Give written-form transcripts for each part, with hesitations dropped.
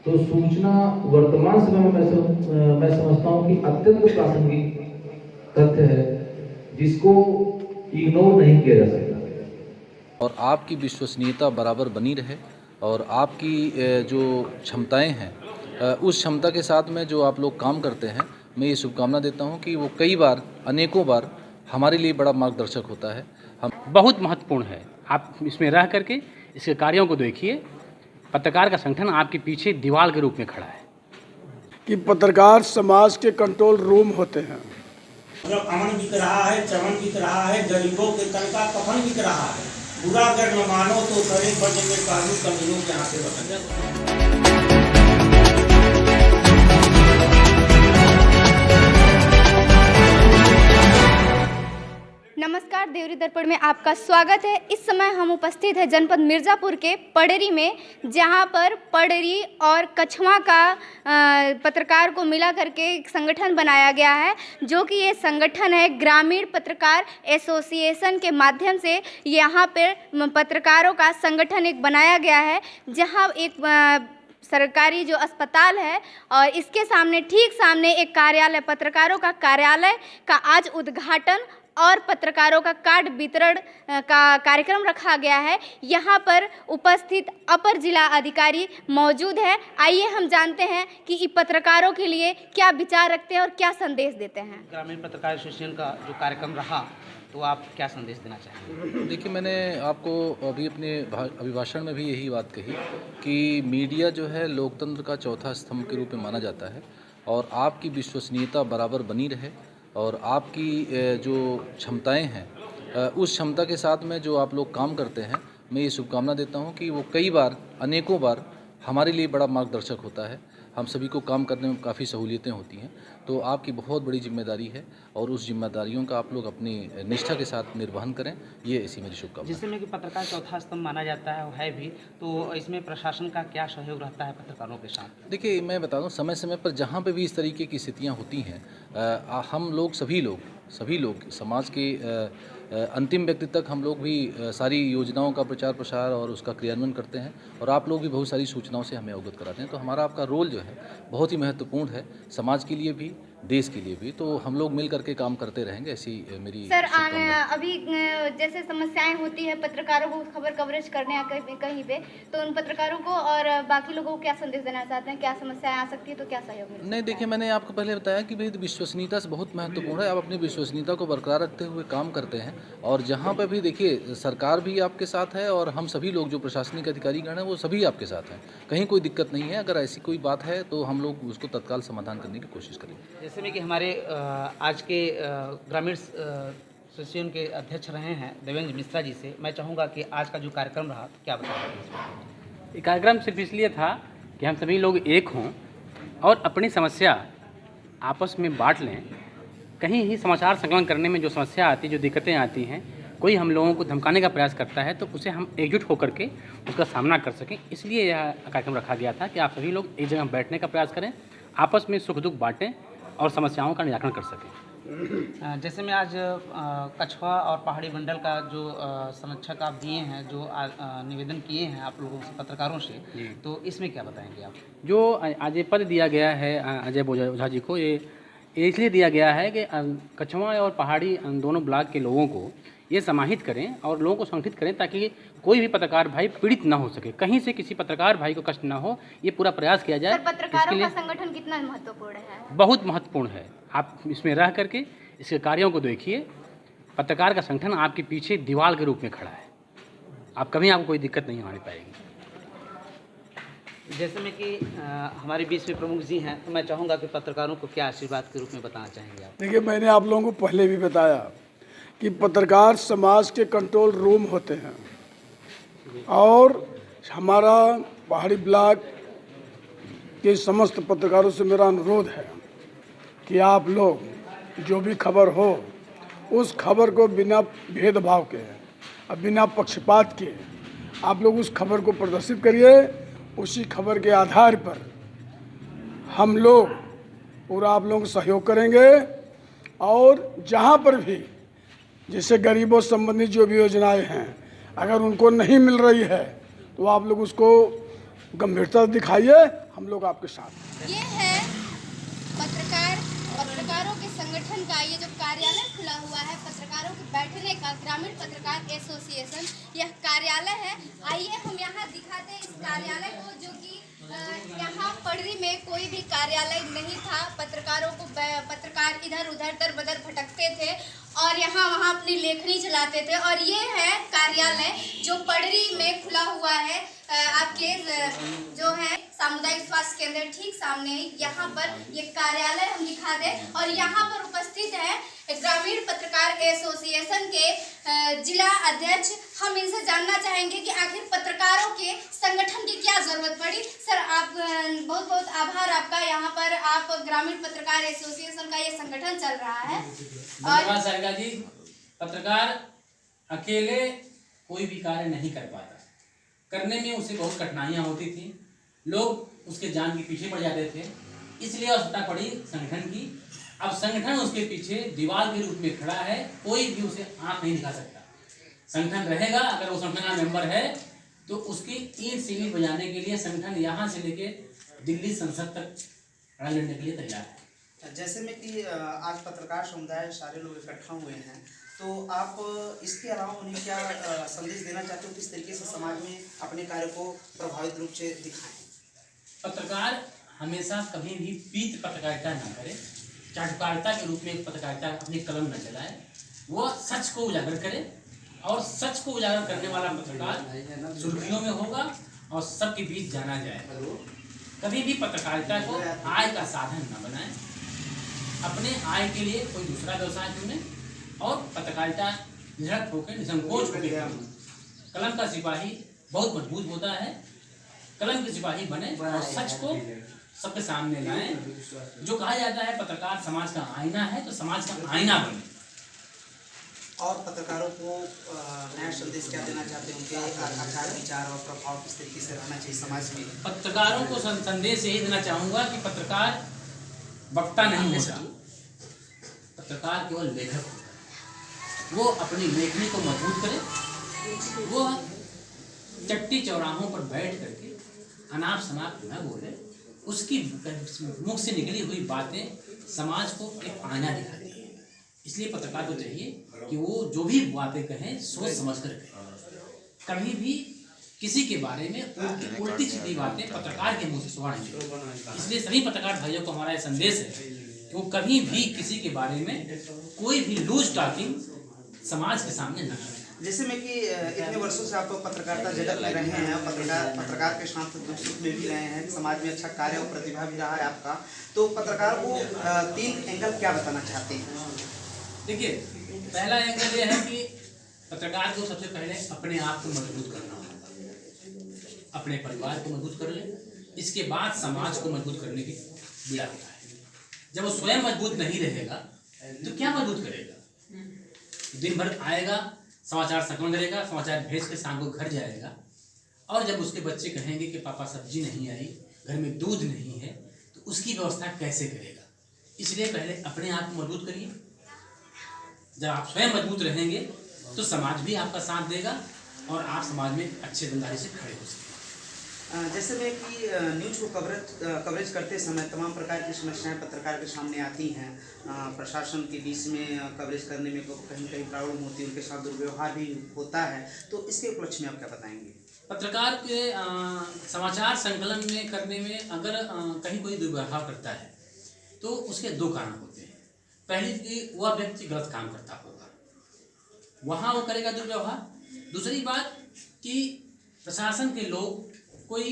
तो सूचना वर्तमान समय में मैं समझता हूँ कि अत्यंत प्रासंगिक तथ्य है जिसको इग्नोर नहीं किया जा सकता। और आपकी विश्वसनीयता बराबर बनी रहे और आपकी जो क्षमताएं हैं उस क्षमता के साथ में जो आप लोग काम करते हैं, मैं ये शुभकामना देता हूं कि वो कई बार, अनेकों बार हमारे लिए बड़ा मार्गदर्शक होता है। हम बहुत महत्वपूर्ण है। आप इसमें रह करके इसके कार्यों को देखिए। पत्रकार का संगठन आपके पीछे दीवार के रूप में खड़ा है कि पत्रकार समाज के कंट्रोल रूम होते हैं। जब अमन बिक रहा है, चमन बिक रहा है, गरीबों के तन का कफन बिक रहा है। बुरा अगर न मानो तो करे बजे में कानून कमीनों के हाथ से बदल। नमस्कार, देवरी दर्पण में आपका स्वागत है। इस समय हम उपस्थित हैं जनपद मिर्ज़ापुर के पडरी में, जहां पर पडरी और कछवा का पत्रकार को मिला करके एक संगठन बनाया गया है, जो कि ये संगठन है ग्रामीण पत्रकार एसोसिएशन के माध्यम से यहाँ पर पत्रकारों का संगठन एक बनाया गया है। जहाँ एक सरकारी जो अस्पताल है और इसके सामने, ठीक सामने एक कार्यालय, पत्रकारों का कार्यालय का आज उद्घाटन और पत्रकारों का कार्ड वितरण का कार्यक्रम रखा गया है। यहाँ पर उपस्थित अपर जिला अधिकारी मौजूद है। आइए हम जानते हैं कि पत्रकारों के लिए क्या विचार रखते हैं और क्या संदेश देते हैं। ग्रामीण पत्रकार एसोसिएशन का जो कार्यक्रम रहा, तो आप क्या संदेश देना चाहेंगे? देखिए, मैंने आपको अभी अपने अभिभाषण में भी यही बात कही कि मीडिया जो है लोकतंत्र का चौथा स्तंभ के रूप में माना जाता है और आपकी विश्वसनीयता बराबर बनी रहे और आपकी जो क्षमताएं हैं उस क्षमता के साथ में जो आप लोग काम करते हैं, मैं ये शुभकामना देता हूं कि वो कई बार, अनेकों बार हमारे लिए बड़ा मार्गदर्शक होता है। हम सभी को काम करने में काफ़ी सहूलियतें होती हैं, तो आपकी बहुत बड़ी जिम्मेदारी है और उस जिम्मेदारियों का आप लोग अपनी निष्ठा के साथ निर्वहन करें, ये ऐसी मेरी शुभकामना। जिसमें कि पत्रकार चौथा स्तंभ माना जाता है, वो है भी, तो इसमें प्रशासन का क्या सहयोग रहता है पत्रकारों के साथ? देखिए, मैं बता दूं, समय समय पर जहाँ पे भी इस तरीके की स्थितियाँ होती हैं, हम लोग सभी लोग समाज के अंतिम व्यक्ति तक हम लोग भी सारी योजनाओं का प्रचार प्रसार और उसका क्रियान्वयन करते हैं और आप लोग भी बहुत सारी सूचनाओं से हमें अवगत कराते हैं। तो हमारा आपका रोल जो है बहुत ही महत्वपूर्ण है, समाज के लिए भी, देश के लिए भी। तो हम लोग मिल करके काम करते रहेंगे, ऐसी मेरी सर अभी जैसे समस्याएं होती है पत्रकारों को खबर कवरेज करने या कहीं पे, तो उन पत्रकारों को और बाकी लोगों को क्या संदेश देना चाहते हैं? क्या समस्याएं आ सकती है तो क्या सहयोग मिल सकता है? नहीं, देखिए, मैंने आपको पहले बताया कि भाई विश्वसनीयता से बहुत महत्वपूर्ण है। आप अपनी विश्वसनीयता को बरकरार रखते हुए काम करते हैं और जहाँ पर भी देखिए सरकार भी आपके साथ है और हम सभी लोग जो प्रशासनिक अधिकारीगण हैं वो सभी आपके साथ हैं। कहीं कोई दिक्कत नहीं है। अगर ऐसी कोई बात है तो हम लोग उसको तत्काल समाधान करने की कोशिश करेंगे। जैसे में कि हमारे आज के ग्रामीण एसोसिएशन के अध्यक्ष रहे हैं देवेंद्र मिश्रा जी से मैं चाहूँगा कि आज का जो कार्यक्रम रहा, तो क्या बताएंगे? ये कार्यक्रम सिर्फ इसलिए था कि हम सभी लोग एक हों और अपनी समस्या आपस में बांट लें। कहीं ही समाचार संकलन करने में जो समस्या आती है, जो दिक्कतें आती हैं, कोई हम लोगों को धमकाने का प्रयास करता है, तो उसे हम एकजुट होकर के उसका सामना कर सकें, इसलिए यह कार्यक्रम रखा गया था कि आप सभी लोग एक जगह बैठने का प्रयास करें, आपस में सुख दुख बांटें और समस्याओं का निराकरण कर सकें। जैसे में आज कछवा और पहाड़ी मंडल का जो संरक्षक आप दिए हैं, जो निवेदन किए हैं आप लोगों से, पत्रकारों से, तो इसमें क्या बताएंगे आप? जो आज ये पद दिया गया है अजय ओझा जी को, ये इसलिए दिया गया है कि कछवा और पहाड़ी दोनों ब्लॉक के लोगों को ये समाहित करें और लोगों को संगठित करें, ताकि कोई भी पत्रकार भाई पीड़ित ना हो सके, कहीं से किसी पत्रकार भाई को कष्ट ना हो, ये पूरा प्रयास किया जाए। पत्रकारों का संगठन कितना महत्वपूर्ण है? बहुत महत्वपूर्ण है। आप इसमें रह करके इसके कार्यों को देखिए। पत्रकार का संगठन आपके पीछे दीवार के रूप में खड़ा है। आप कभी आपको कोई दिक्कत नहीं आने पाएगी। जैसे में कि हमारे बीच में प्रमुख जी हैं, तो मैं चाहूँगा कि पत्रकारों को क्या आशीर्वाद के रूप में बताना चाहेंगे आप? देखिए, मैंने आप लोगों को पहले भी बताया कि पत्रकार समाज के कंट्रोल रूम होते हैं और हमारा पहाड़ी ब्लॉक के समस्त पत्रकारों से मेरा अनुरोध है कि आप लोग जो भी खबर हो, उस खबर को बिना भेदभाव के और बिना पक्षपात के आप लोग उस खबर को प्रदर्शित करिए। उसी खबर के आधार पर हम लोग पूरा आप लोगों को सहयोग करेंगे और जहाँ पर भी जैसे गरीबों संबंधित जो भी योजनाएं हैं, अगर उनको नहीं मिल रही है तो आप लोग उसको गंभीरता दिखाइए, हम लोग आपके साथ हैं। ये है पत्रकारों के संगठन का ये जो कार्यालय खुला हुआ है, पत्रकारों के बैठने का, ग्रामीण पत्रकार एसोसिएशन यह कार्यालय है। आइए हम यहाँ दिखाते हैं इस कार्यालय को, जो कि यहाँ पड़री में कोई भी कार्यालय नहीं था। पत्रकार इधर उधर दर बदर भटकते थे और यहाँ वहाँ अपनी लेखनी चलाते थे। और ये है कार्यालय जो पड़री में खुला हुआ है, आपके जो है सामुदायिक स्वास्थ्य केंद्र ठीक सामने ही। यहाँ पर ये कार्यालय हम दिखा दें। और यहाँ पर उपस्थित है ग्रामीण पत्रकार एसोसिएशन के जिला अध्यक्ष। हम इनसे जानना चाहेंगे कि आखिर पत्रकारों के संगठन की क्या जरूरत पड़ी। सर, आप बहुत बहुत आभार आपका। यहाँ पर आप ग्रामीण पत्रकार एसोसिएशन का ये संगठन चल रहा है। धन्यवाद सारिका जी। पत्रकार अकेले कोई भी कार्य नहीं कर पाता, करने में उसे बहुत कठिनाइयाँ होती थी, लोग उसके जान के पीछे पड़ जाते थे, इसलिए आवश्यकता पड़ी संगठन की। अब संगठन उसके पीछे दीवार के रूप में खड़ा है, कोई भी उसे आंख नहीं दिखा सकता। संगठन रहेगा, अगर वो संगठन का मेंबर है तो उसकी ईंट से ईंट बजाने के लिए संगठन यहाँ से लेके दिल्ली संसद तक लड़ाई लड़ने के लिए तैयार है। जैसे में कि आज पत्रकार समुदाय सारे लोग इकट्ठा हुए हैं, तो आप इसके अलावा उन्हें क्या संदेश देना चाहते हो, किस तरीके से समाज में अपने कार्य को प्रभावित रूप से दिखाएं? पत्रकार हमेशा कभी भी पीत पत्रकारिता न करे, चाटुकारिता के रूप में पत्रकारिता अपनी कलम न चलाए, वो सच को उजागर करे। और सच को उजागर करने वाला पत्रकार सुर्खियों में होगा और सबके बीच जाना जाए। कभी भी पत्रकारिता को आय का साधन न बनाए, अपने आय के लिए कोई दूसरा व्यवसाय चुने और पत्रकारिता निरख होकर निसंकोच होकर कलम का सिपाही बहुत मजबूत होता है। कलम के सिपाही बने और सच को सबके सामने लाएं। जो कहा जाता है पत्रकार समाज का आईना है, तो समाज का आईना बने। और पत्रकारों को नया संदेश क्या देना चाहते हैं, उनके आचार विचार और प्रभाव किस तरीके से रहना चाहिए समाज में? पत्रकारों को संदेश यही देना चाहूँगा कि पत्रकार वक्ता नहीं होता, पत्रकार केवल लेखक होता है। वो अपनी लेखनी को मजबूत करे, वो चट्टी चौराहों पर बैठ करके अनाप शनाप न बोले, उसकी मुख से निकली हुई बातें समाज को एक आईना दिखाती है। इसलिए पत्रकार को चाहिए कि वो जो भी बातें कहें सोच समझ कर कहें। कभी भी किसी के बारे में उल्टी सीधी बातें पत्रकार के मुंह से सुना नहीं चाहिए। इसलिए सभी पत्रकार भाइयों को हमारा यह संदेश है कि वो कभी भी किसी के बारे में कोई भी लूज टॉकिंग समाज के सामने न करें। जैसे में कि इतने वर्षों से आप पत्रकारिता जगत में रहे हैं, पत्रकार के साथ दुख सुख में भी रहे हैं, समाज में अच्छा कार्य और प्रतिभा भी रहा है आपका, तो पत्रकार को 3 एंगल क्या बताना चाहते हैं? देखिए, पहला एंगल यह है कि पत्रकार को सबसे पहले अपने आप को मजबूत करना होगा, अपने परिवार को मजबूत कर ले, इसके बाद समाज को मजबूत करने की बीड़ा उठाए। जब वो स्वयं मजबूत नहीं रहेगा तो क्या मजबूत करेगा? दिन भर आएगा, समाचार संकलन करेगा, समाचार भेज के शाम को घर जाएगा, और जब उसके बच्चे कहेंगे कि पापा सब्जी नहीं आई, घर में दूध नहीं है, तो उसकी व्यवस्था कैसे करेगा? इसलिए पहले अपने आप को मजबूत करिए। जब आप स्वयं मजबूत रहेंगे तो समाज भी आपका साथ देगा और आप समाज में अच्छे ईमानदारी से खड़े हो सकते हैं। जैसे में कि न्यूज़ को कवरेज करते समय तमाम प्रकार की समस्याएं पत्रकार के सामने आती हैं। प्रशासन के बीच में कवरेज करने में कहीं कहीं प्रॉब्लम होती है, उनके साथ दुर्व्यवहार भी होता है, तो इसके उपलक्ष्य में आप क्या बताएंगे? पत्रकार के समाचार संकलन में करने में अगर कहीं कोई दुर्व्यवहार करता है तो उसके 2 कारण होते हैं। पहली कि वह व्यक्ति गलत काम करता होगा, वहाँ वो करेगा दुर्व्यवहार। दूसरी बात कि प्रशासन के लोग, कोई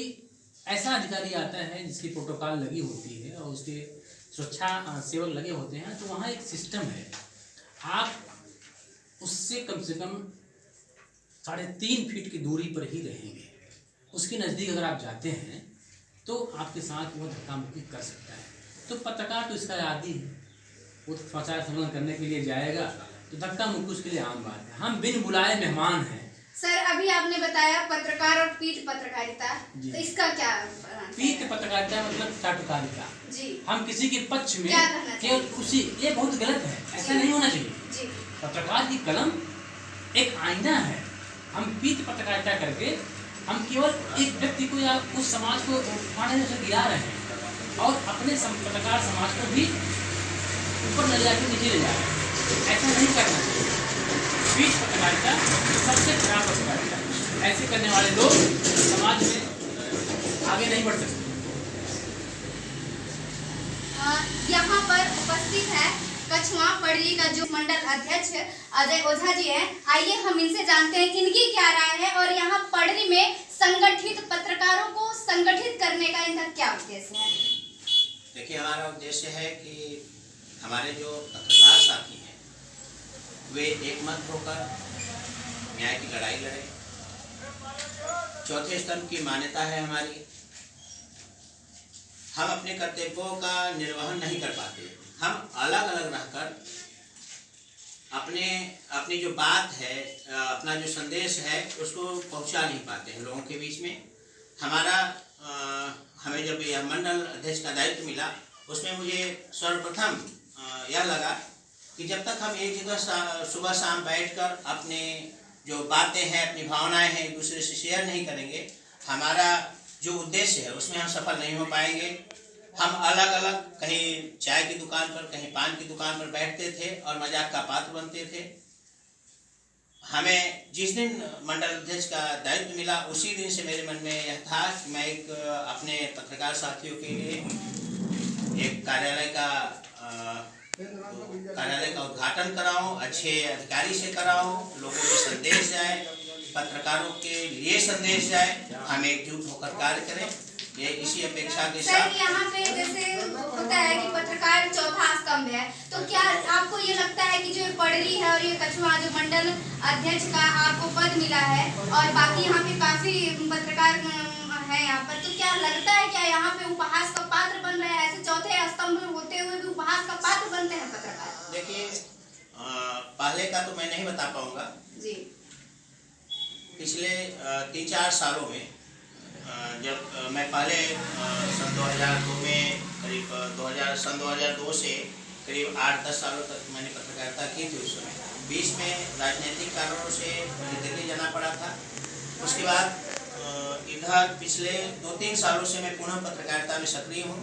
ऐसा अधिकारी आता है जिसकी प्रोटोकॉल लगी होती है और उसके सुरक्षा सेवक लगे होते हैं, तो वहाँ एक सिस्टम है, आप उससे कम से कम 3.5 फीट की दूरी पर ही रहेंगे। उसके नज़दीक अगर आप जाते हैं तो आपके साथ वो धक्का मुक्की कर सकता है। तो पत्रकार तो इसका आदी है, वो समाचार संकलन करने के लिए जाएगा तो धक्का मुक्की उसके लिए आम बात है। हम बिन बुलाए मेहमान हैं। सर, अभी आपने बताया पत्रकार और पीठ पत्रकारिता, तो इसका क्या? पीठ पत्रकारिता मतलब चाटुकारिता जी। हम किसी के पक्ष में केवल खुशी, ये बहुत गलत है, ऐसा नहीं होना चाहिए जी। पत्रकार की कलम एक आईना है। हम पीठ पत्रकारिता करके हम केवल एक व्यक्ति को या उस समाज को पानी से गिरा रहे हैं और अपने पत्रकार समाज को भी ऊपर ले जाकर नीचे ले जा रहे हैं। ऐसा नहीं करना चाहिए। बीच पत्रकारिता सबसे खराब पत्रकारिता है। ऐसे करने वाले लोग समाज में आगे नहीं बढ़ सकते। यहाँ पर उपस्थित है कछवा पड़री का जो मंडल अध्यक्ष अजय ओझा जी हैं। आइए हम इनसे जानते हैं कि इनकी क्या राय है और यहाँ पड़री में संगठित पत्रकारों को संगठित करने का इनका क्या उद्देश्य है। देखिए, हमारा उद्देश्य है कि हमारे जो पत्रकार साथी हैं वे एकमत होकर न्याय की लड़ाई लड़े। चौथे स्तंभ की मान्यता है हमारी, हम अपने कर्तव्यों का निर्वहन नहीं कर पाते। हम अलग अलग रहकर अपनी जो बात है, अपना जो संदेश है उसको पहुंचा नहीं पाते हैं लोगों के बीच में। हमें जब यह मंडल अध्यक्ष का दायित्व मिला उसमें मुझे सर्वप्रथम यह लगा कि जब तक हम एक जगह सुबह शाम बैठकर अपने जो बातें हैं, अपनी भावनाएं हैं एक दूसरे से शेयर नहीं करेंगे, हमारा जो उद्देश्य है उसमें हम सफल नहीं हो पाएंगे। हम अलग अलग कहीं चाय की दुकान पर, कहीं पान की दुकान पर बैठते थे और मजाक का पात्र बनते थे। हमें जिस दिन मंडल अध्यक्ष का दायित्व मिला उसी दिन से मेरे मन में यह था कि मैं एक अपने पत्रकार साथियों के लिए एक कार्यालय का उद्घाटन कराऊं, अच्छे अधिकारी से कराऊं, लोगों को संदेश जाए, पत्रकारों के लिए संदेश जाए, हम एकजुट होकर कार्य करें। ये इसी अपेक्षा के साथ यहाँ पे जैसे होता है कि पत्रकार चौथा स्तंभ है, तो क्या आपको ये लगता है कि जो पड़री है और ये कछवा जो मंडल अध्यक्ष का आपको पद मिला है और बाकी यहाँ पे काफी पत्रकार है यहाँ पर, तो क्या लगता है क्या यहाँ पे उपहास का पात्र बन रहे हैं? ऐसे चौथे स्तंभ होते हुए भी उपहास का पात्र बनते हैं पत्रकार? देखिए, पहले का तो मैं नहीं बता पाऊंगा जी। पिछले 3-4 सालों में जब मैं पहले सन 2002 में करीब 2002 से करीब 8-10 सालों तक मैंने पत्रकारिता की थी। उस समय बीच में राजनीतिक कारणों से मुझे दिल्ली जाना पड़ा था। उसके बाद इधर पिछले 2-3 सालों से मैं पुनः पत्रकारिता में सक्रिय हूँ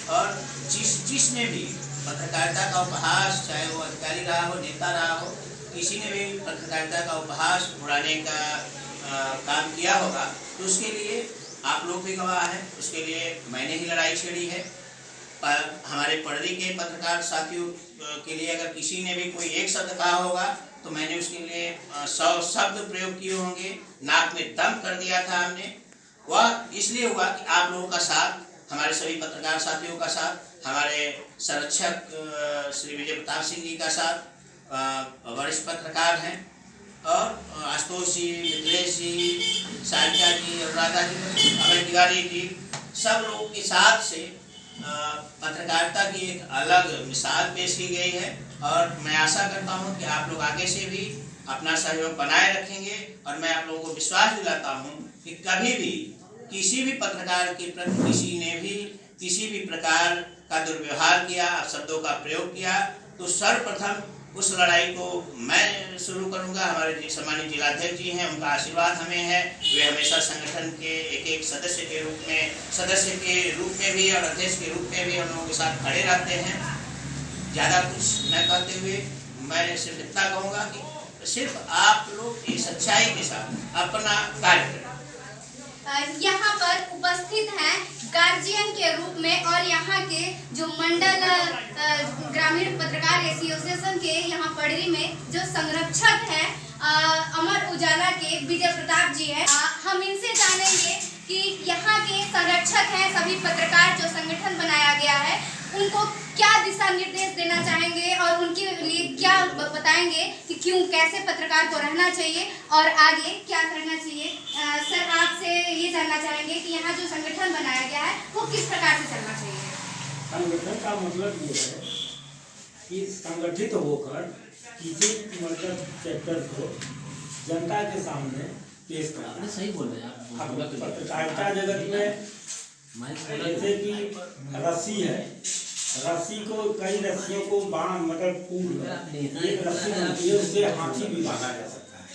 और जिसने भी पत्रकारिता का उपहास, चाहे वो अधिकारी रहा हो, नेता रहा हो, किसी ने भी पत्रकारिता का उपहास उड़ाने का काम किया होगा तो उसके लिए आप लोग भी गवाह हैं। उसके लिए मैंने ही लड़ाई छेड़ी है। हमारे पड़री के पत्रकार साथियों के लिए अगर किसी ने भी कोई एक शब्द कहा होगा तो मैंने उसके लिए 100 शब्द प्रयोग किए होंगे। नाक में दम कर दिया था हमने। वह इसलिए हुआ कि आप लोगों का साथ, हमारे सभी पत्रकार साथियों का साथ, हमारे संरक्षक श्री विजय प्रताप सिंह जी का साथ, वरिष्ठ पत्रकार हैं और आशुतोष जी, मिथिलेश जी, सारिका जी, अनुराधा जी, अभय तिवारी जी, सब लोगों के साथ से पत्रकारिता की एक अलग मिसाल पेश की गई है और मैं आशा करता हूं कि आप लोग आगे से भी अपना सहयोग बनाए रखेंगे और मैं आप लोगों को विश्वास दिलाता हूं कि कभी भी किसी भी पत्रकार के प्रति किसी ने भी किसी भी प्रकार का दुर्व्यवहार किया, शब्दों का प्रयोग किया तो सर्वप्रथम उस लड़ाई को मैं शुरू करूंगा। हमारे सम्मानित जिलाध्यक्ष जी हैं, उनका आशीर्वाद हमें है। वे हमेशा संगठन के एक सदस्य के रूप में भी और अध्यक्ष के रूप में भी हम लोगों के साथ खड़े रहते हैं। ज़्यादा कुछ न कहते हुए मैं सिर्फ इतना कहूँगा कि सिर्फ आप लोग इस सच्चाई के साथ अपना कार्य करें। यहाँ पर उपस्थित हैं गार्जियन के रूप में और यहाँ के जो मंडल ग्रामीण पत्रकार एसोसिएशन के यहाँ पड़री में जो संरक्षक हैं अमर उजाला के विजय प्रताप जी हैं। हम इनसे जानेंगे कि यहाँ के संरक्षक हैं सभी पत्रकार जो संगठन बनाया गया है उनको क्या दिशा निर्देश देना चाहेंगे और उनके लिए क्या बताएंगे कि क्यों, कैसे पत्रकार को रहना चाहिए और आगे क्या करना चाहिए। सर, आपसे ये जानना चाहेंगे कि यहाँ जो संगठन बनाया गया है वो किस प्रकार से चलना चाहिए? संगठन का मतलब ये है कि संगठित होकर किसी मतलब चैप्टर को जनता के सामने पेश करना। सही बोल रहे हैं आप। पत्रकारिता जगत में जैसे कि रस्सी है, रस्सी को कई रस्सियों को बांध मतलब एक रस्सी बनती है, उससे हाथी भी बांधा जा सकता है।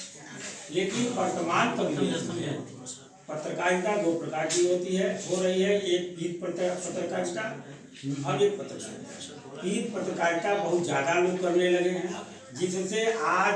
लेकिन वर्तमान परिवेश में पत्रकारिता दो प्रकार की होती है, हो रही है। एक पीठ पत्रकारिता और एक पत्रकारिता। पीठ पत्रकारिता बहुत ज़्यादा लोग करने लगे हैं, जिससे आज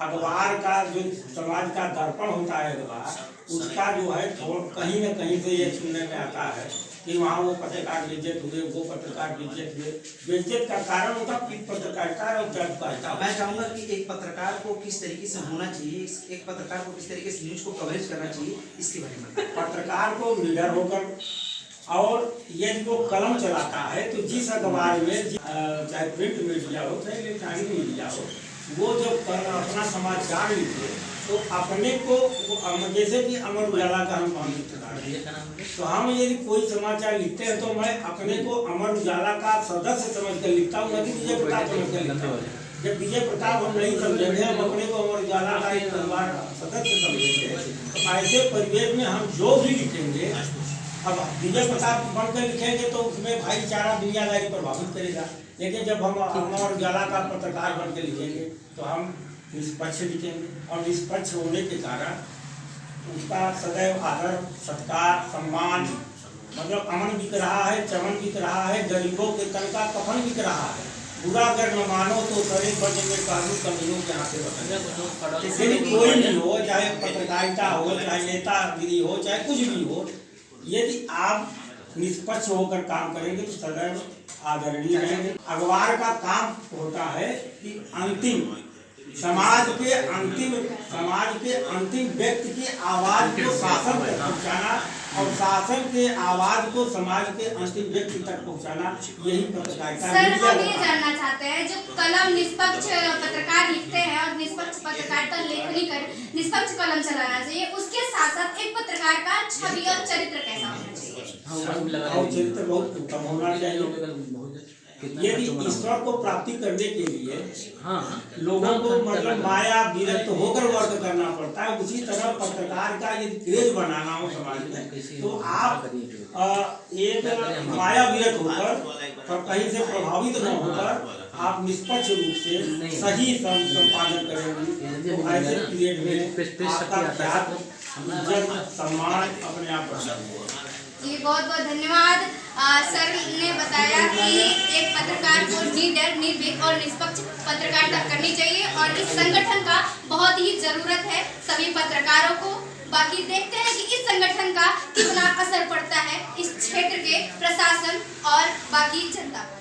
अखबार का जो समाज का दर्पण होता है अखबार, उसका जो है कहीं न कहीं से ये सुनने में आता है कि वहाँ वो पत्रकार बेइज्जत हुए, वो पत्रकार बेइज्जत हुए। बेइज्जत का कारण उनका पीठ पत्रकारिता और जजकारिता। मैं चाहूँगा कि एक पत्रकार को किस तरीके से होना चाहिए, एक पत्रकार को किस तरीके से न्यूज को कवरेज करना चाहिए, इसके बारे में। पत्रकार को निडर होकर, और यदि वो कलम चलाता है तो जिस अखबार में चाहे प्रिंट मीडिया हो चाहे इलेक्ट्रॉनिक मीडिया हो, वो जब अपना समाचार लिखे तो अपने को, जैसे कि अमर उजाला का हम तो हम यदि कोई समाचार लिखते हैं तो मैं अपने को अमर उजाला का सदस्य समझकर लिखता हूँ, नहीं विजय प्रताप समझकर लिखता हूँ। जब विजय प्रताप हम नहीं समझेंगे, हम अपने को अमर उजाला का एक परिवार सदस्य समझेंगे, तो ऐसे परिवेश में हम जो भी लिखेंगे, अब विजय प्रताप बनकर लिखेंगे तो उसमें भाईचारा दुनियादारी प्रभावित करेगा। लेकिन जब हम अमर उजाला का पत्रकार बनकर लिखेंगे तो हम निष्पक्ष लिखेंगे, और निष्पक्ष होने के कारण उसका सदैव आदर सत्कार सम्मान, मतलब अमन बिक रहा है, चमन बिक रहा है, गरीबों के तन का कफन बिक रहा है। बुरा अगर न मानो तो करे बजे में कानून कमीनों के हाथ से कोई भी हो, चाहे पत्रकारिता हो, चाहे नेतागिरी हो, चाहे कुछ भी हो, यदि आप निष्पक्ष होकर काम करेंगे तो सदैव आदरणीय रहेंगे। अखबार का काम होता है कि अंतिम समाज के अंतिम व्यक्ति की आवाज को शासन तक पहुंचाना, और शासन के आवाज को समाज के अंतिम व्यक्ति तक पहुंचाना, यही पत्रकारिता। सर, हम ये जानना चाहते हैं, जो कलम निष्पक्ष पत्रकार लिखते हैं और निष्पक्ष पत्रकारिता लेखनी कर निष्पक्ष कलम चलाना चाहिए, उसके साथ साथ एक पत्रकार का छवि और चरित्र कैसा होना चाहिए? चरित्र बहुत उत्तम होना चाहिए। यदि ईश्वर को प्राप्ति करने के लिए लोगों को मतलब माया विरक्त होकर वर्क करना पड़ता है, उसी तरह पत्रकार का यदि क्रेज बनाना हो समाज में, तो आप एक माया विरक्त होकर, कहीं से प्रभावित न होकर, आप निष्पक्ष रूप से सही संपादन करेंगे, तो ऐसे पीरियड में आपका ख्याल इज्जत सम्मान अपने आप बढ़ जाएगा। जी बहुत बहुत धन्यवाद। सर ने बताया कि एक पत्रकार को निडर, निर्भीक और निष्पक्ष पत्रकारिता करनी चाहिए, और इस संगठन का बहुत ही जरूरत है सभी पत्रकारों को। बाकी देखते हैं कि इस संगठन का कितना असर पड़ता है इस क्षेत्र के प्रशासन और बाकी जनता पर।